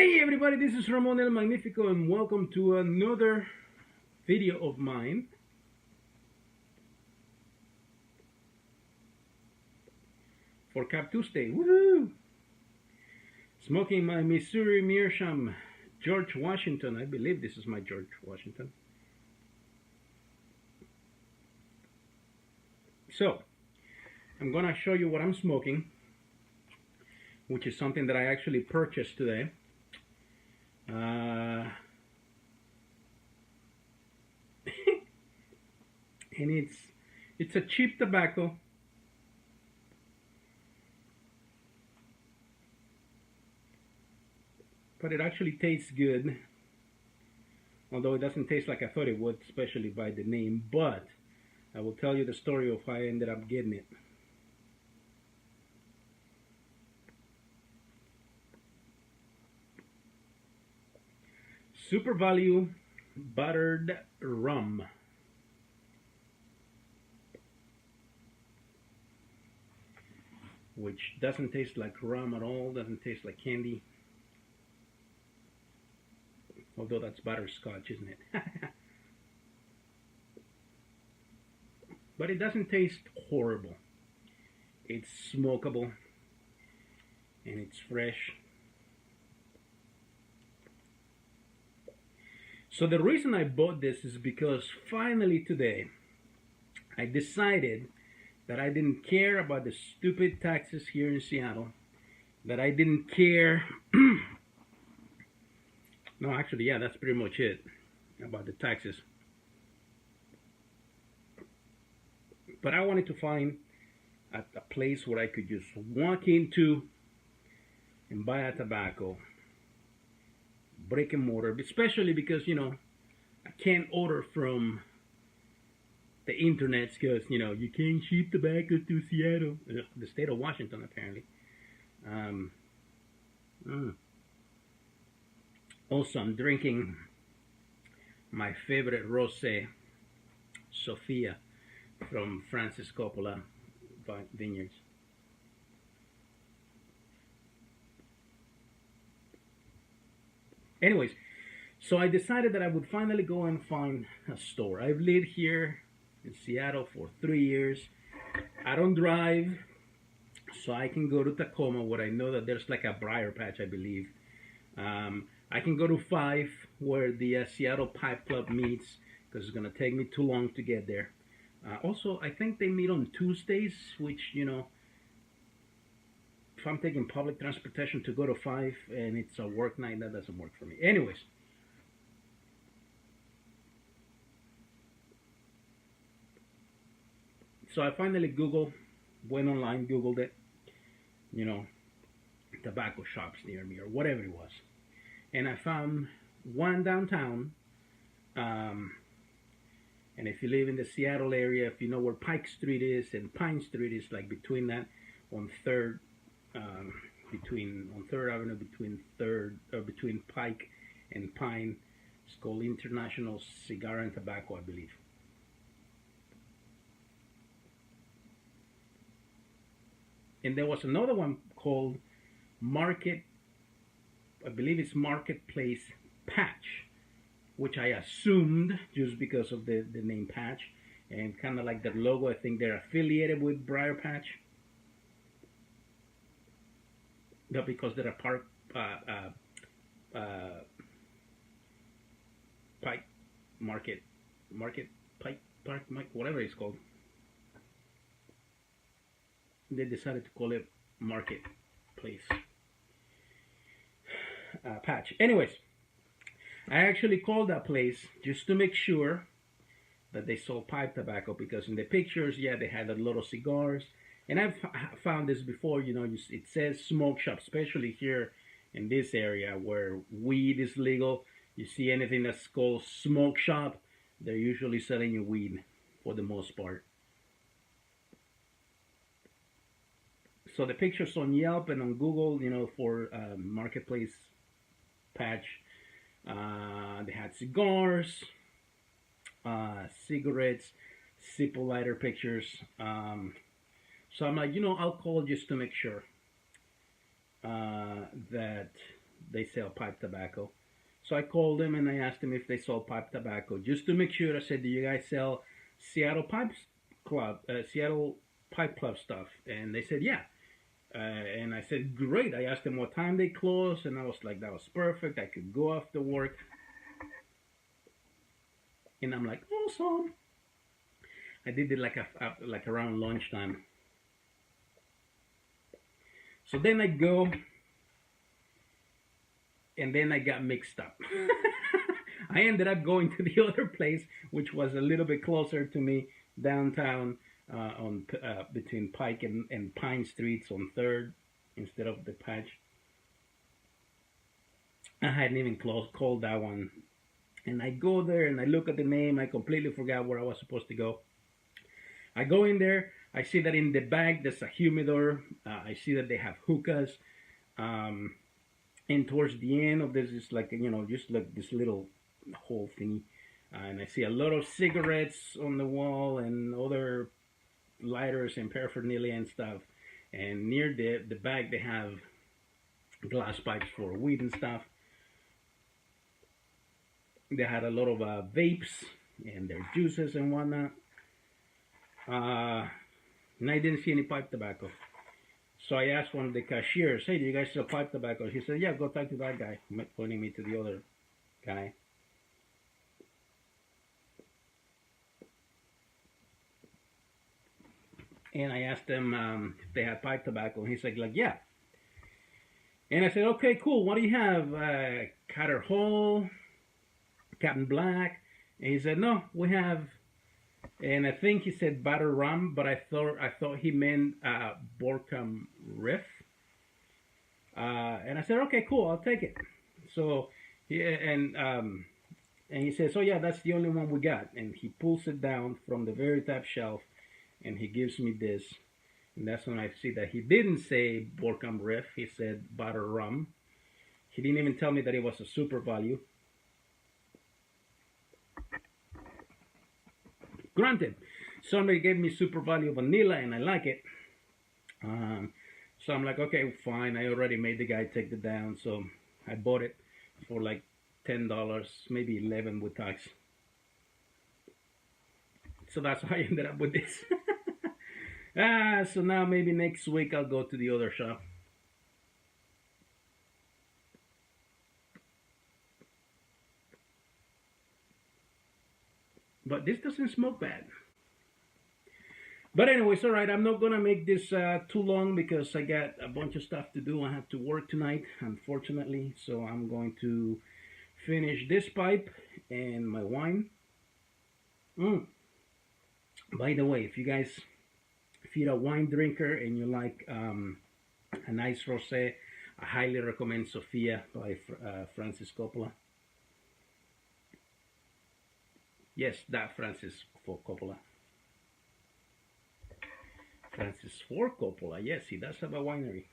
Hey everybody, this is Ramon El Magnifico and welcome to another video of mine. For Cob Tuesday, woohoo! Smoking my Missouri Meerschaum George Washington. I believe this is my George Washington. So, I'm gonna show you what I'm smoking, which is something that I actually purchased today. And it's a cheap tobacco. But it actually tastes good, although it doesn't taste like I thought it would, especially by the name. But I will tell you the story of how I ended up getting it. Super Value Buttered Rum. Which doesn't taste like rum at all, doesn't taste like candy. Although that's butterscotch, isn't it? But it doesn't taste horrible. It's smokable and it's fresh. So the reason I bought this is because finally today I decided that I didn't care about the stupid taxes here in Seattle, that I didn't care no, actually, yeah, that's pretty much it about the taxes. But I wanted to find a place where I could just walk into and buy a tobacco, brick and mortar, especially because, you know, I can't order from the internet because, you know, you can't ship tobacco to Seattle, the state of Washington, apparently. Also, I'm drinking my favorite rosé, Sophia, from Francis Coppola Vineyards. Anyways, so I decided that I would finally go and find a store. I've lived here in Seattle for 3 years. I don't drive, so I can go to Tacoma, where I know that there's like a briar patch, I believe. I can go to 5, where the Seattle Pipe Club meets, because it's going to take me too long to get there. Also, I think they meet on Tuesdays, which, you know, if I'm taking public transportation to go to 5 and it's a work night, that doesn't work for me. Anyways, so I finally went online, Googled it, you know, tobacco shops near me or whatever it was. And I found one downtown. And if you live in the Seattle area, if you know where Pike Street is and Pine Street is, like between that, on Third, on Third Avenue, between Pike and Pine, it's called International Cigar and Tobacco, I believe. And there was another one called I believe it's Marketplace Patch, which I assumed just because of the name Patch and kind of like their logo. I think they're affiliated with Briar Patch. Not because they're a Pike, whatever it's called. They decided to call it Marketplace Patch. Anyways, I actually called that place just to make sure that they sold pipe tobacco, because in the pictures, yeah, they had a lot of cigars. And I've found this before, you know, it says smoke shop, especially here in this area where weed is legal. You see anything that's called smoke shop, they're usually selling you weed for the most part. So the pictures on Yelp and on Google, you know, for Marketplace Patch, they had cigars, cigarettes, Zippo lighter pictures. So I'm like, you know, I'll call just to make sure that they sell pipe tobacco. So I called them and I asked them if they sold pipe tobacco, just to make sure. I said, "Do you guys sell Seattle Pipe Club stuff?" And they said, "Yeah." And I said, "Great." I asked them what time they close, and I was like, "That was perfect. I could go after work." And I'm like, "Awesome." I did it like around lunchtime. So then I go, and then I got mixed up. I ended up going to the other place, which was a little bit closer to me, downtown, on between Pike and Pine Streets on 3rd, instead of the Patch. I hadn't even called that one. And I go there and I look at the name. I completely forgot where I was supposed to go. I go in there. I see that in the back there's a humidor. I see that they have hookahs. And towards the end of this is like, just like this little hole thingy. And I see a lot of cigarettes on the wall and other lighters and paraphernalia and stuff. And near the back they have glass pipes for weed and stuff. They had a lot of vapes and their juices and whatnot. And I didn't see any pipe tobacco. So I asked one of the cashiers, "Hey, do you guys sell pipe tobacco?" He said, "Yeah, go talk to that guy," pointing me to the other guy. And I asked them if they had pipe tobacco. And he said, "Yeah." And I said, "Okay, cool. What do you have? Cutter Hall, Captain Black?" And he said, "No, we have," and I think he said Batter Rum, but I thought he meant Borkham Riff. And I said, "Okay, cool. I'll take it." So and he says, "Oh yeah, that's the only one we got." And he pulls it down from the very top shelf, and he gives me this. And that's when I see that he didn't say Borkham Riff. He said Batter Rum. He didn't even tell me that it was a super value. Granted, somebody gave me super value vanilla and I like it. So I'm like, okay, fine. I already made the guy take it down. So I bought it for like $10, maybe 11 with tax. So that's how I ended up with this. So now maybe next week I'll go to the other shop. But this doesn't smoke bad. But anyways, all right, I'm not going to make this too long because I got a bunch of stuff to do. I have to work tonight, unfortunately. So I'm going to finish this pipe and my wine. By the way, if you're a wine drinker and you like a nice rosé, I highly recommend Sophia by Francis Coppola. Yes, that Francis Coppola. Francis Ford Coppola. Yes, he does have a winery.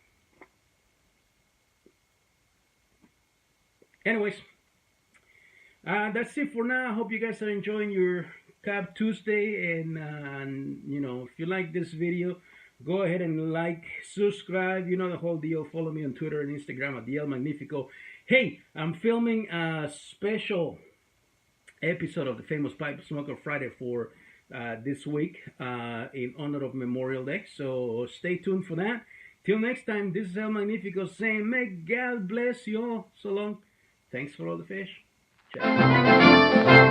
Anyways, that's it for now. I hope you guys are enjoying your Cob Tuesday. And if you like this video, go ahead and like, subscribe. You know the whole deal. Follow me on Twitter and Instagram at El Magnifico. Hey, I'm filming a special episode of the Famous Pipe Smoker Friday for this week in honor of Memorial Day. So stay tuned for that. Till next time, this is El Magnifico saying, may God bless you all. So long. Thanks for all the fish. Ciao.